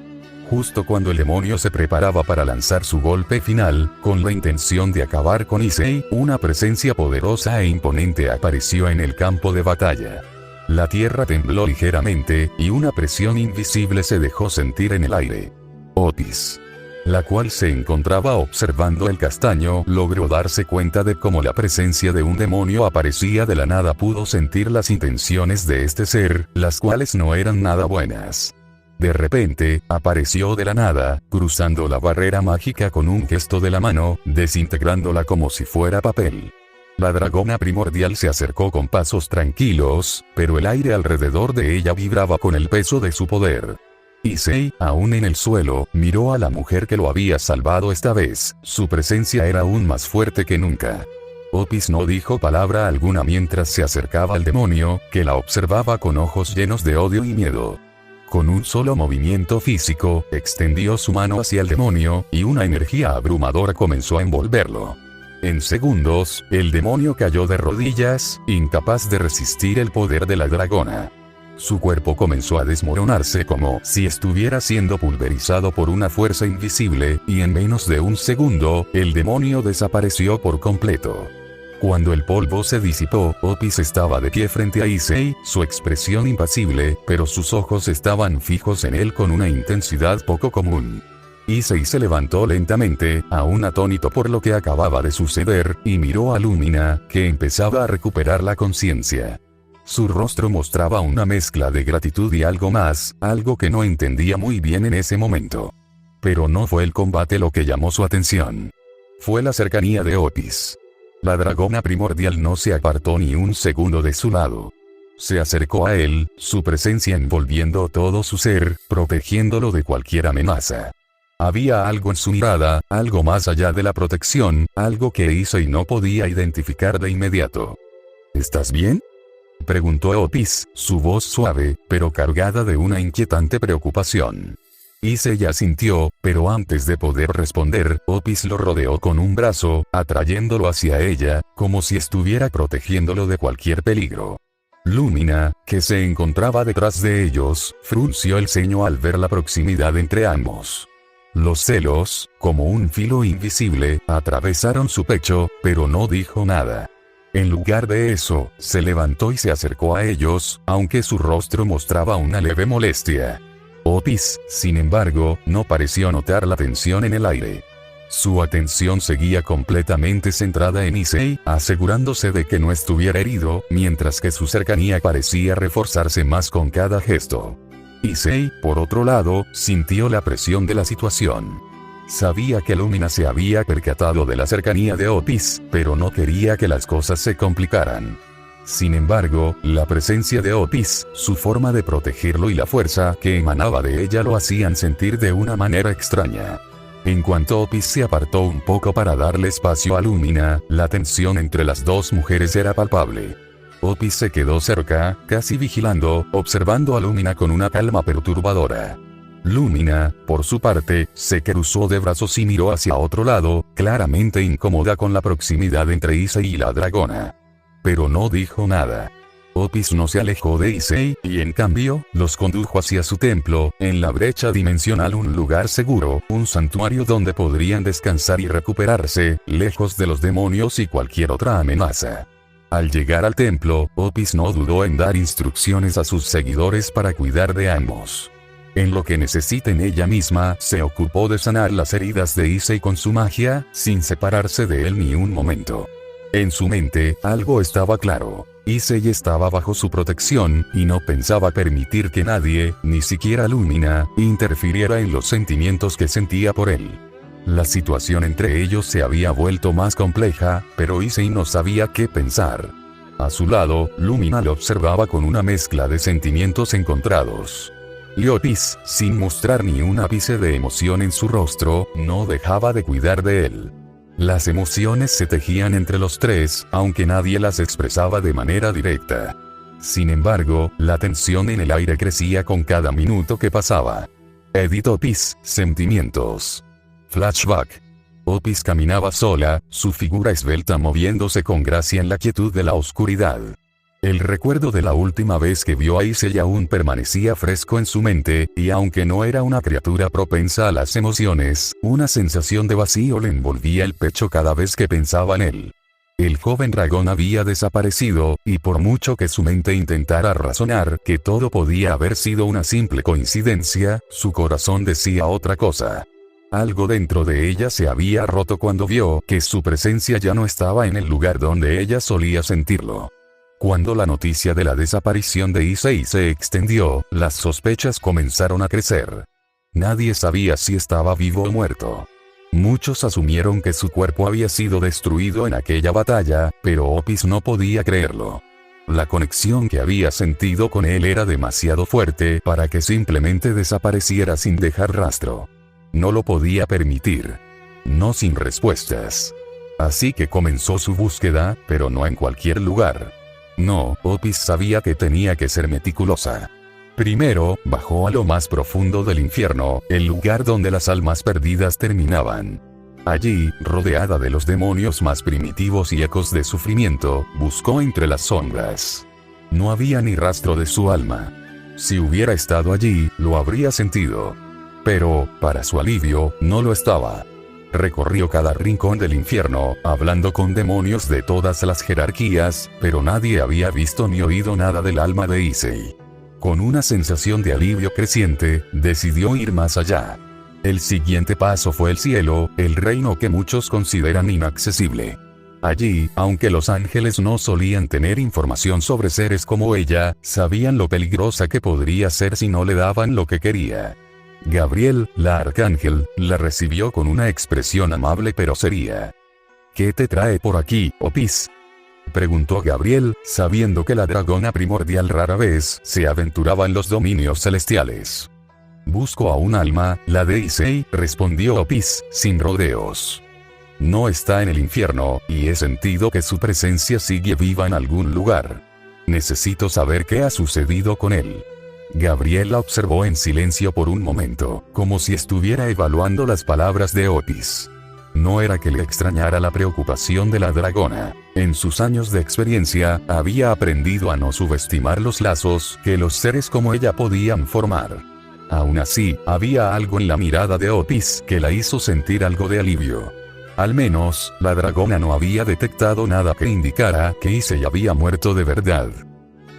Justo cuando el demonio se preparaba para lanzar su golpe final, con la intención de acabar con Issei, una presencia poderosa e imponente apareció en el campo de batalla. La tierra tembló ligeramente, y una presión invisible se dejó sentir en el aire. Otis, la cual se encontraba observando el castaño, logró darse cuenta de cómo la presencia de un demonio aparecía de la nada. Pudo sentir las intenciones de este ser, las cuales no eran nada buenas. De repente, apareció de la nada, cruzando la barrera mágica con un gesto de la mano, desintegrándola como si fuera papel. La dragona primordial se acercó con pasos tranquilos, pero el aire alrededor de ella vibraba con el peso de su poder. Issei, aún en el suelo, miró a la mujer que lo había salvado esta vez. Su presencia era aún más fuerte que nunca. Otis no dijo palabra alguna mientras se acercaba al demonio, que la observaba con ojos llenos de odio y miedo. Con un solo movimiento físico, extendió su mano hacia el demonio, y una energía abrumadora comenzó a envolverlo. En segundos, el demonio cayó de rodillas, incapaz de resistir el poder de la dragona. Su cuerpo comenzó a desmoronarse como si estuviera siendo pulverizado por una fuerza invisible, y en menos de un segundo, el demonio desapareció por completo. Cuando el polvo se disipó, Otis estaba de pie frente a Issei, su expresión impasible, pero sus ojos estaban fijos en él con una intensidad poco común. Issei se levantó lentamente, aún atónito por lo que acababa de suceder, y miró a Lumina, que empezaba a recuperar la conciencia. Su rostro mostraba una mezcla de gratitud y algo más, algo que no entendía muy bien en ese momento. Pero no fue el combate lo que llamó su atención. Fue la cercanía de Otis. La dragona primordial no se apartó ni un segundo de su lado. Se acercó a él, su presencia envolviendo todo su ser, protegiéndolo de cualquier amenaza. Había algo en su mirada, algo más allá de la protección, algo que Issei no podía identificar de inmediato. ¿Estás bien?, preguntó Otis, su voz suave, pero cargada de una inquietante preocupación. Issei asintió, pero antes de poder responder, Otis lo rodeó con un brazo, atrayéndolo hacia ella, como si estuviera protegiéndolo de cualquier peligro. Lumina, que se encontraba detrás de ellos, frunció el ceño al ver la proximidad entre ambos. Los celos, como un filo invisible, atravesaron su pecho, pero no dijo nada. En lugar de eso, se levantó y se acercó a ellos, aunque su rostro mostraba una leve molestia. Otis, sin embargo, no pareció notar la tensión en el aire. Su atención seguía completamente centrada en Issei, asegurándose de que no estuviera herido, mientras que su cercanía parecía reforzarse más con cada gesto. Issei, por otro lado, sintió la presión de la situación. Sabía que Lumina se había percatado de la cercanía de Otis, pero no quería que las cosas se complicaran. Sin embargo, la presencia de Otis, su forma de protegerlo y la fuerza que emanaba de ella lo hacían sentir de una manera extraña. En cuanto Otis se apartó un poco para darle espacio a Lumina, la tensión entre las dos mujeres era palpable. Otis se quedó cerca, casi vigilando, observando a Lumina con una calma perturbadora. Lumina, por su parte, se cruzó de brazos y miró hacia otro lado, claramente incómoda con la proximidad entre Issei y la dragona. Pero no dijo nada. Opis no se alejó de Issei, y en cambio, los condujo hacia su templo, en la brecha dimensional, un lugar seguro, un santuario donde podrían descansar y recuperarse, lejos de los demonios y cualquier otra amenaza. Al llegar al templo, Opis no dudó en dar instrucciones a sus seguidores para cuidar de ambos. En lo que necesiten, ella misma se ocupó de sanar las heridas de Issei con su magia, sin separarse de él ni un momento. En su mente, algo estaba claro. Issei estaba bajo su protección, y no pensaba permitir que nadie, ni siquiera Lumina, interfiriera en los sentimientos que sentía por él. La situación entre ellos se había vuelto más compleja, pero Issei no sabía qué pensar. A su lado, Lumina lo observaba con una mezcla de sentimientos encontrados. Y Opis, sin mostrar ni un ápice de emoción en su rostro, no dejaba de cuidar de él. Las emociones se tejían entre los tres, aunque nadie las expresaba de manera directa. Sin embargo, la tensión en el aire crecía con cada minuto que pasaba. Edit Opis, sentimientos. Flashback. Opis caminaba sola, su figura esbelta moviéndose con gracia en la quietud de la oscuridad. El recuerdo de la última vez que vio a Issei aún permanecía fresco en su mente, y aunque no era una criatura propensa a las emociones, una sensación de vacío le envolvía el pecho cada vez que pensaba en él. El joven dragón había desaparecido, y por mucho que su mente intentara razonar que todo podía haber sido una simple coincidencia, su corazón decía otra cosa. Algo dentro de ella se había roto cuando vio que su presencia ya no estaba en el lugar donde ella solía sentirlo. Cuando la noticia de la desaparición de Issei se extendió, las sospechas comenzaron a crecer. Nadie sabía si estaba vivo o muerto. Muchos asumieron que su cuerpo había sido destruido en aquella batalla, pero Opis no podía creerlo. La conexión que había sentido con él era demasiado fuerte para que simplemente desapareciera sin dejar rastro. No lo podía permitir. No sin respuestas. Así que comenzó su búsqueda, pero no en cualquier lugar. No, Opis sabía que tenía que ser meticulosa. Primero, bajó a lo más profundo del infierno, el lugar donde las almas perdidas terminaban. Allí, rodeada de los demonios más primitivos y ecos de sufrimiento, buscó entre las sombras. No había ni rastro de su alma. Si hubiera estado allí, lo habría sentido. Pero, para su alivio, no lo estaba. Recorrió cada rincón del infierno, hablando con demonios de todas las jerarquías, pero nadie había visto ni oído nada del alma de Issei. Con una sensación de alivio creciente, decidió ir más allá. El siguiente paso fue el cielo, el reino que muchos consideran inaccesible. Allí, aunque los ángeles no solían tener información sobre seres como ella, sabían lo peligrosa que podría ser si no le daban lo que quería. Gabriel, la arcángel, la recibió con una expresión amable pero seria. ¿Qué te trae por aquí, Opis?, preguntó Gabriel, sabiendo que la dragona primordial rara vez se aventuraba en los dominios celestiales. Busco a un alma, la de Issei, respondió Opis, sin rodeos. No está en el infierno, y he sentido que su presencia sigue viva en algún lugar. Necesito saber qué ha sucedido con él. Gabriel la observó en silencio por un momento, como si estuviera evaluando las palabras de Opis. No era que le extrañara la preocupación de la dragona. En sus años de experiencia, había aprendido a no subestimar los lazos que los seres como ella podían formar. Aún así, había algo en la mirada de Opis que la hizo sentir algo de alivio. Al menos, la dragona no había detectado nada que indicara que Issei había muerto de verdad.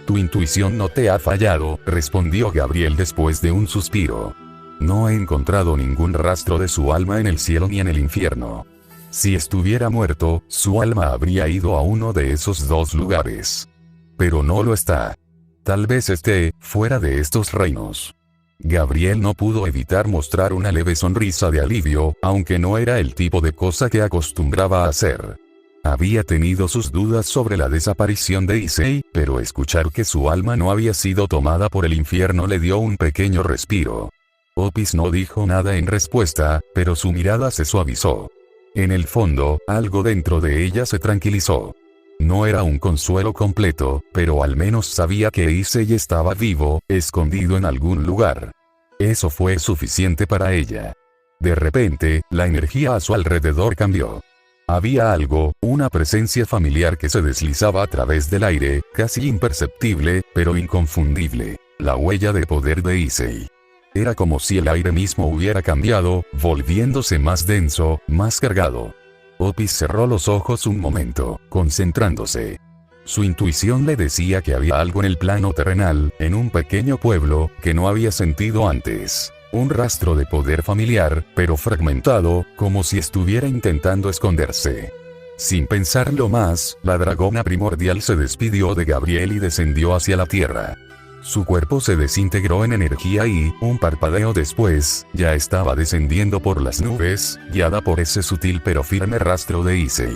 Tu intuición no te ha fallado, respondió Gabriel después de un suspiro. No he encontrado ningún rastro de su alma en el cielo ni en el infierno. Si estuviera muerto, su alma habría ido a uno de esos dos lugares. Pero no lo está. Tal vez esté fuera de estos reinos. Gabriel no pudo evitar mostrar una leve sonrisa de alivio, aunque no era el tipo de cosa que acostumbraba a hacer. Había tenido sus dudas sobre la desaparición de Issei, pero escuchar que su alma no había sido tomada por el infierno le dio un pequeño respiro. Opis no dijo nada en respuesta, pero su mirada se suavizó. En el fondo, algo dentro de ella se tranquilizó. No era un consuelo completo, pero al menos sabía que Issei estaba vivo, escondido en algún lugar. Eso fue suficiente para ella. De repente, la energía a su alrededor cambió. Había algo, una presencia familiar que se deslizaba a través del aire, casi imperceptible, pero inconfundible. La huella de poder de Issei. Era como si el aire mismo hubiera cambiado, volviéndose más denso, más cargado. Opis cerró los ojos un momento, concentrándose. Su intuición le decía que había algo en el plano terrenal, en un pequeño pueblo, que no había sentido antes. Un rastro de poder familiar, pero fragmentado, como si estuviera intentando esconderse. Sin pensarlo más, la dragona primordial se despidió de Gabriel y descendió hacia la tierra. Su cuerpo se desintegró en energía y, un parpadeo después, ya estaba descendiendo por las nubes, guiada por ese sutil pero firme rastro de Issei.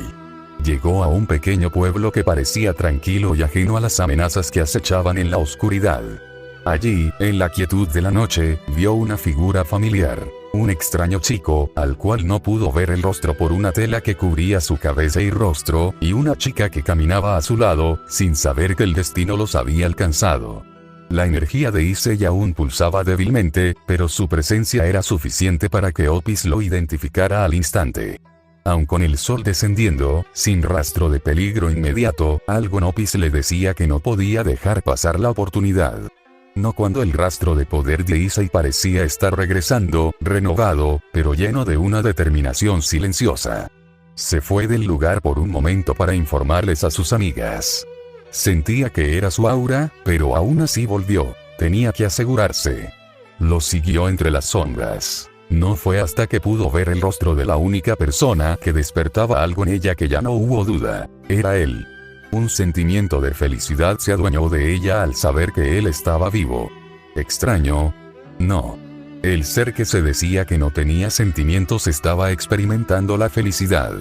Llegó a un pequeño pueblo que parecía tranquilo y ajeno a las amenazas que acechaban en la oscuridad. Allí, en la quietud de la noche, vio una figura familiar. Un extraño chico, al cual no pudo ver el rostro por una tela que cubría su cabeza y rostro, y una chica que caminaba a su lado, sin saber que el destino los había alcanzado. La energía de Issei aún pulsaba débilmente, pero su presencia era suficiente para que Opis lo identificara al instante. Aun con el sol descendiendo, sin rastro de peligro inmediato, algo en Opis le decía que no podía dejar pasar la oportunidad. No cuando el rastro de poder de Issei parecía estar regresando, renovado, pero lleno de una determinación silenciosa. Se fue del lugar por un momento para informarles a sus amigas. Sentía que era su aura, pero aún así volvió. Tenía que asegurarse. Lo siguió entre las sombras. No fue hasta que pudo ver el rostro de la única persona que despertaba algo en ella que ya no hubo duda. Era él. Un sentimiento de felicidad se adueñó de ella al saber que él estaba vivo. ¿Extraño? No. El ser que se decía que no tenía sentimientos estaba experimentando la felicidad.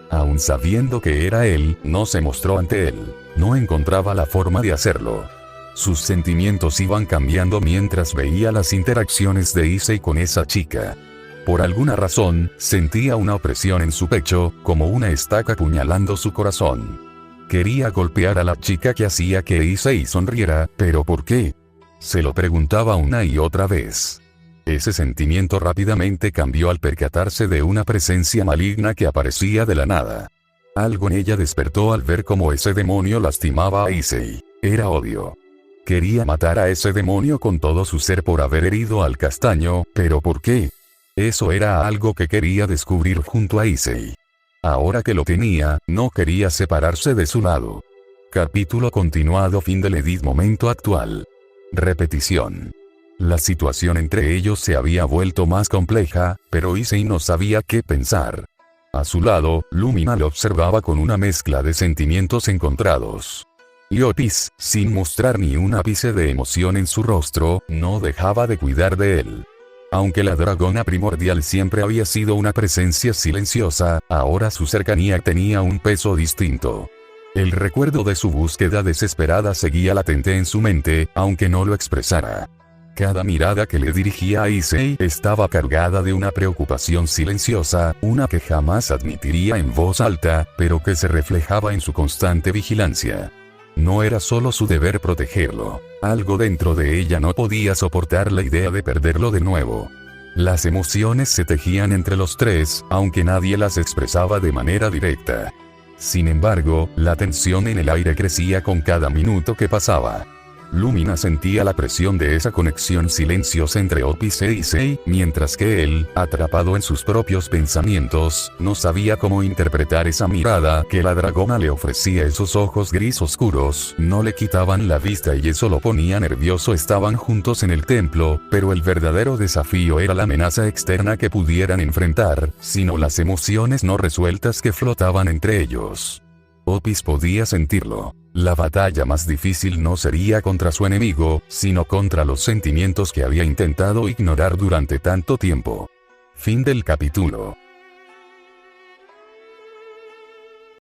Aun sabiendo que era él, no se mostró ante él. No encontraba la forma de hacerlo. Sus sentimientos iban cambiando mientras veía las interacciones de Issei con esa chica. Por alguna razón, sentía una opresión en su pecho, como una estaca apuñalando su corazón. Quería golpear a la chica que hacía que Issei sonriera, pero ¿por qué? Se lo preguntaba una y otra vez. Ese sentimiento rápidamente cambió al percatarse de una presencia maligna que aparecía de la nada. Algo en ella despertó al ver cómo ese demonio lastimaba a Issei. Era odio. Quería matar a ese demonio con todo su ser por haber herido al castaño, pero ¿por qué? Eso era algo que quería descubrir junto a Issei. Ahora que lo tenía, no quería separarse de su lado. Capítulo continuado. Fin del edit. Momento actual. Repetición. La situación entre ellos se había vuelto más compleja, pero Issei no sabía qué pensar. A su lado, Lumina lo observaba con una mezcla de sentimientos encontrados. Y Opis, sin mostrar ni un ápice de emoción en su rostro, no dejaba de cuidar de él. Aunque la dragona primordial siempre había sido una presencia silenciosa, ahora su cercanía tenía un peso distinto. El recuerdo de su búsqueda desesperada seguía latente en su mente, aunque no lo expresara. Cada mirada que le dirigía a Issei estaba cargada de una preocupación silenciosa, una que jamás admitiría en voz alta, pero que se reflejaba en su constante vigilancia. No era solo su deber protegerlo. Algo dentro de ella no podía soportar la idea de perderlo de nuevo. Las emociones se tejían entre los tres, aunque nadie las expresaba de manera directa. Sin embargo, la tensión en el aire crecía con cada minuto que pasaba. Lumina sentía la presión de esa conexión silenciosa entre Opis e Issei, mientras que él, atrapado en sus propios pensamientos, no sabía cómo interpretar esa mirada que la dragona le ofrecía. Esos ojos gris oscuros no le quitaban la vista y eso lo ponía nervioso. Estaban juntos en el templo, pero el verdadero desafío era la amenaza externa que pudieran enfrentar, sino las emociones no resueltas que flotaban entre ellos. Opis podía sentirlo. La batalla más difícil no sería contra su enemigo, sino contra los sentimientos que había intentado ignorar durante tanto tiempo. Fin del capítulo.